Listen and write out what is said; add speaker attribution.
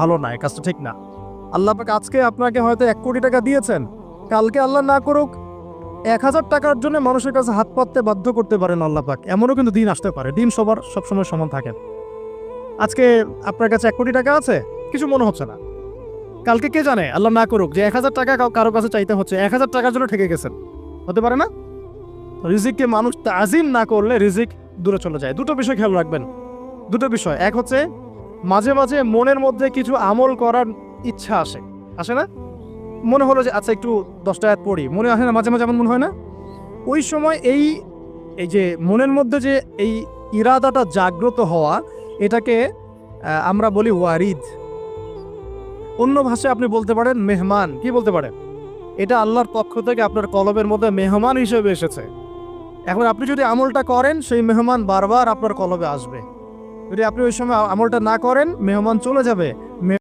Speaker 1: ভালো না, এই কাজটা ঠিক না। আল্লাহ পাক আজকে আপনাকে হয়তো 1 কোটি টাকা দিয়েছেন, কালকে আল্লাহ না করুক 1000 টাকার জন্য মানুষের কাছে হাত পাততে বাধ্য করতে পারেন আল্লাহ পাক। এমনও কিন্তু দিন আসতে পারে, দিন সবার সবসময় সমান থাকে না। আজকে আপনার কাছে 1 কোটি টাকা আছে, কিছু মনে হচ্ছে না। কালকে কে জানে, আল্লাহ না করুক যে 1000 টাকা কারো কাছে চাইতে হচ্ছে, 1000 টাকার জন্য ঠকে গেছেন, হতে পারে না? রিজিককে মানুষ তাজিম না করলে রিজিক দূরে চলে যায়। দুটো বিষয় খেয়াল রাখবেন, দুটো বিষয়। এক হচ্ছে মাঝে মাঝে মনের মধ্যে কিছু আমল করার ইচ্ছা আসে না? মনে হলো যে আচ্ছা একটু 10টা আয়াত পড়ি, মনে আসে না মাঝে মাঝে? এমন মনে হয় না? ওই সময় এই যে মনের মধ্যে যে এই ইরাদাটা জাগ্রত হওয়া, এটাকে আমরা বলি ওয়ারিদ। অন্য ভাষায় আপনি বলতে পারেন মেহমান। কি বলতে পারেন? এটা আল্লাহর পক্ষ থেকে আপনার কলবের মধ্যে মেহমান হিসেবে এসেছে। এখন আপনি যদি আমলটা করেন, সেই মেহমান বারবার আপনার কলবে আসবে। যদি আপনি ওই সময় আমলটা না করেন, মেহমান চলে যাবে।